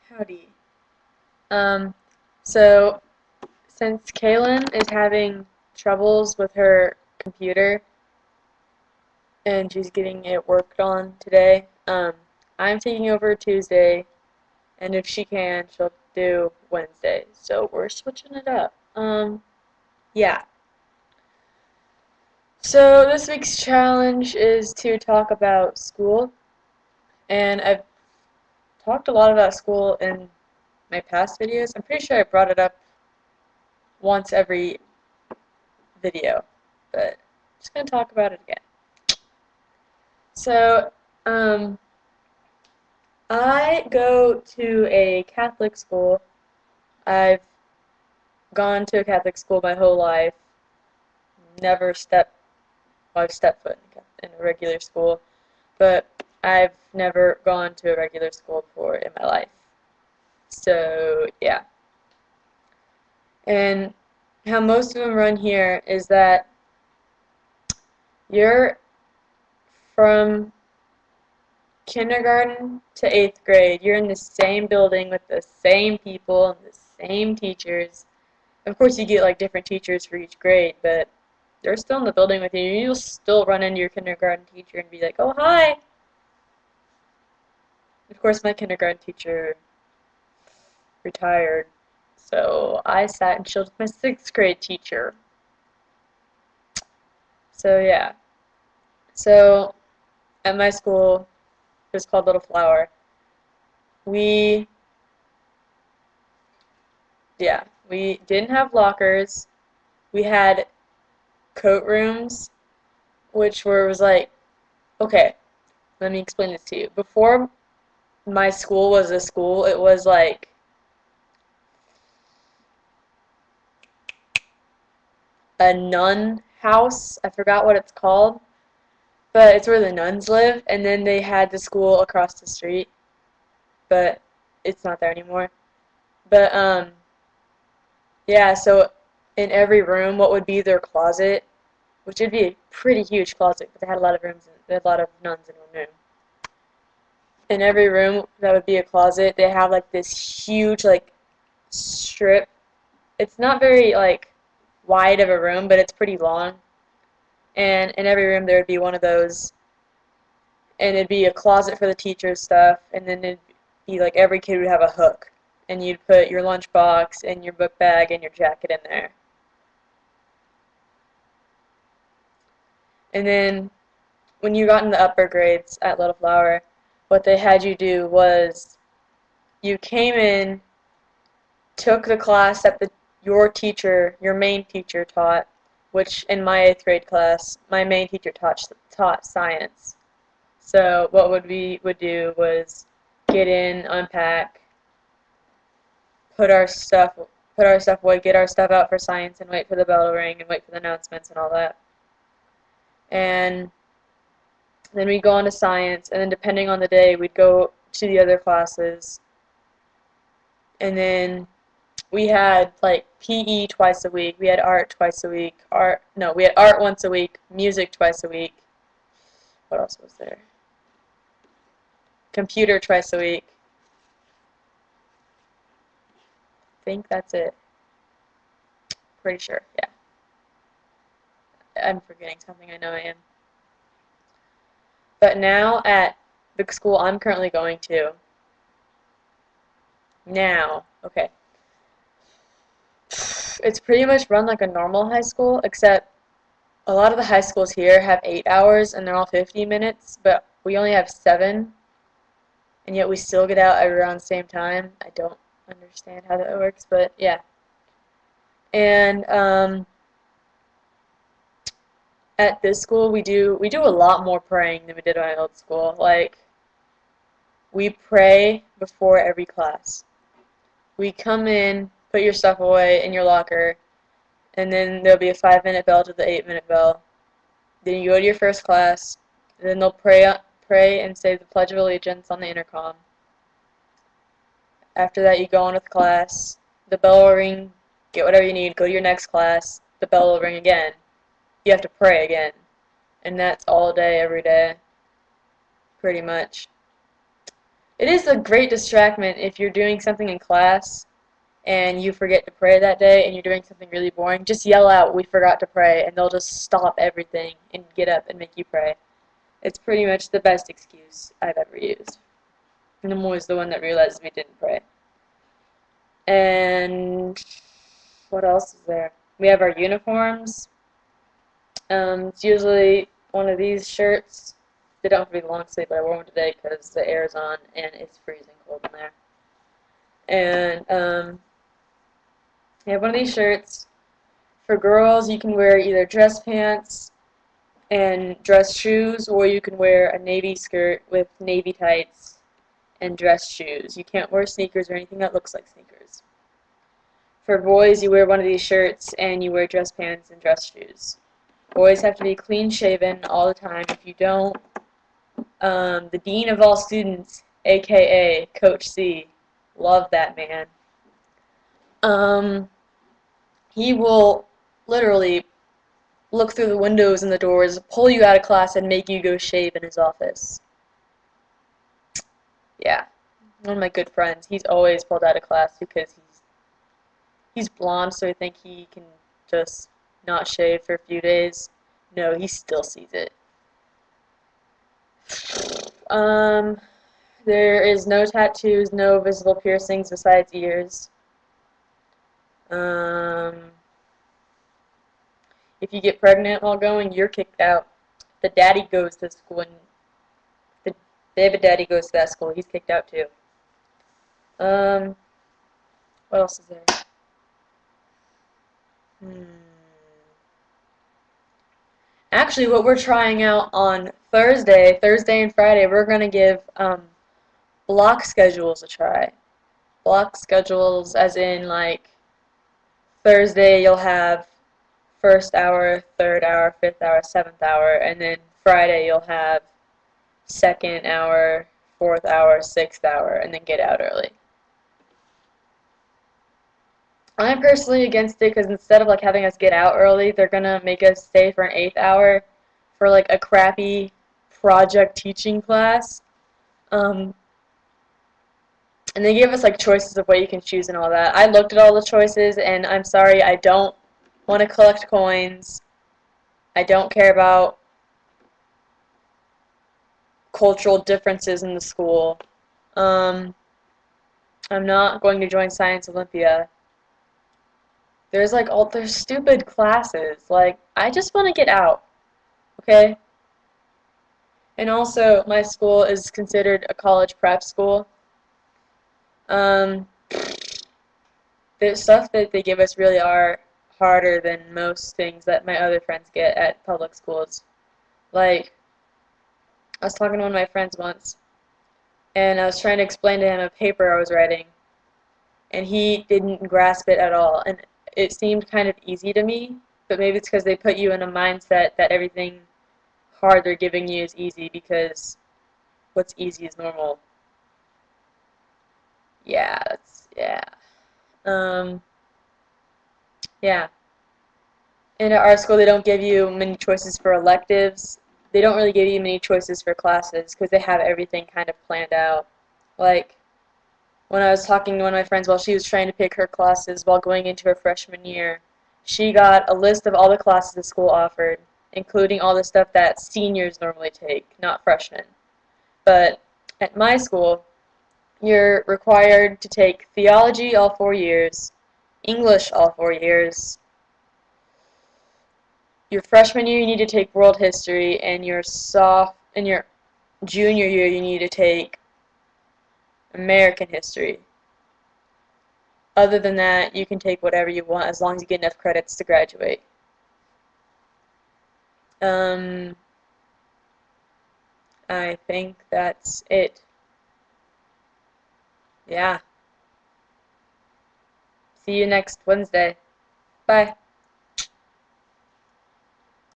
Howdy. Um, so since Kaylin is having troubles with her computer and she's getting it worked on today, I'm taking over Tuesday, and if she can, she'll do Wednesday. So we're switching it up. Yeah. So this week's challenge is to talk about school, and I've talked a lot about school in my past videos. I'm pretty sure I brought it up once every video, but I'm just going to talk about it again. So, um, I go to a Catholic school. I've gone to a Catholic school my whole life. Never stepped, well, I've stepped foot in a regular school, but I've never gone to a regular school before in my life. So, yeah. And how most of them run here is that you're from kindergarten to 8th grade, you're in the same building with the same people and the same teachers. Of course, you get like different teachers for each grade, but they're still in the building with you. You'll still run into your kindergarten teacher and be like, "Oh, hi." Of course, my kindergarten teacher retired, so I sat and chilled with my 6th grade teacher. So yeah. So at my school, it was called Little Flower. We yeah, we didn't have lockers. We had coat rooms, which was like, okay, let me explain this to you. Before my school was a school, it was like a nun house. I forgot what it's called, but it's where the nuns live, and then they had the school across the street, but it's not there anymore. But yeah, so in every room, what would be their closet, which would be a pretty huge closet, but they had a lot of rooms, they had a lot of nuns in one room. In every room that would be a closet, they have like this huge like strip. It's not very like wide of a room, but it's pretty long. And in every room there would be one of those, and it'd be a closet for the teacher's stuff, and then it'd be like every kid would have a hook, and you'd put your lunchbox and your book bag and your jacket in there. And then when you got in the upper grades at Little Flower, what they had you do was you came in, took the class that your teacher, your main teacher taught, which in my 8th grade class, my main teacher taught science. So what we would do was get in, unpack, put our stuff put our stuff away, get our stuff out for science, and wait for the bell to ring and wait for the announcements and all that. And then we'd go on to science, and then depending on the day, we'd go to the other classes. And then we had like PE twice a week. We had art twice a week. We had art once a week, music twice a week. What else was there? Computer twice a week. I think that's it. Pretty sure, yeah. I'm forgetting something, I know I am. But now at the school I'm currently going to, okay, it's pretty much run like a normal high school, except a lot of the high schools here have 8 hours and they're all 50 minutes, but we only have 7, and yet we still get out around the same time. I don't understand how that works, but yeah. And at this school we do a lot more praying than we did at my old school. Like, we pray before every class. We come in, put your stuff away in your locker, and then there'll be a 5-minute bell to the 8-minute bell. Then you go to your first class, and then they'll pray and say the Pledge of Allegiance on the intercom. After that, you go on with class. The bell will ring, get whatever you need, go to your next class. The bell will ring again. You have to pray again. And that's all day, every day, pretty much. It is a great distraction if you're doing something in class and you forget to pray that day and you're doing something really boring. Just yell out, "We forgot to pray," and they'll just stop everything and get up and make you pray. It's pretty much the best excuse I've ever used. And I'm always the one that realizes we didn't pray. And what else is there? We have our uniforms. It's usually one of these shirts. They don't have to be long sleeve, but I wore one today because the air is on and it's freezing cold in there. And you have one of these shirts. For girls, you can wear either dress pants and dress shoes, or you can wear a navy skirt with navy tights and dress shoes. You can't wear sneakers or anything that looks like sneakers. For boys, you wear one of these shirts and you wear dress pants and dress shoes. Boys have to be clean shaven all the time. If you don't, the dean of all students, aka Coach C, love that man. He will literally look through the windows and the doors, pull you out of class, and make you go shave in his office. Yeah, one of my good friends. He's always pulled out of class because he's blonde, so I think he can just not shave for a few days. No, he still sees it. There is no tattoos, no visible piercings besides ears. If you get pregnant while going, you're kicked out. The daddy goes to school, and the baby daddy goes to that school. He's kicked out too. What else is there? Actually, what we're trying out on Thursday and Friday, we're gonna give block schedules a try. Block schedules, as in like Thursday you'll have first hour, third hour, fifth hour, seventh hour, and then Friday you'll have second hour, fourth hour, sixth hour, and then get out early. I'm personally against it because instead of like having us get out early, they're gonna make us stay for an eighth hour for like a crappy project teaching class. And they give us like choices of what you can choose and all that. I looked at all the choices, and I'm sorry, I don't want to collect coins. I don't care about cultural differences in the school. I'm not going to join Science Olympia. There's like all there's stupid classes. Like, I just want to get out. Okay? And also, my school is considered a college prep school. The stuff that they give us really are harder than most things that my other friends get at public schools. Like, I was talking to one of my friends once, and I was trying to explain to him a paper I was writing, and he didn't grasp it at all. And it seemed kind of easy to me, but maybe it's because they put you in a mindset that everything hard they're giving you is easy because what's easy is normal. Yeah, yeah. And at our school, they don't give you many choices for electives. They don't really give you many choices for classes because they have everything kind of planned out. Like, when I was talking to one of my friends while she was trying to pick her classes while going into her freshman year, she got a list of all the classes the school offered, including all the stuff that seniors normally take, not freshmen. But at my school, you're required to take theology all 4 years, English all 4 years. Your freshman year, you need to take world history, and your junior year, you need to take American history. Other than that, you can take whatever you want as long as you get enough credits to graduate. I think that's it. Yeah. See you next Wednesday. Bye.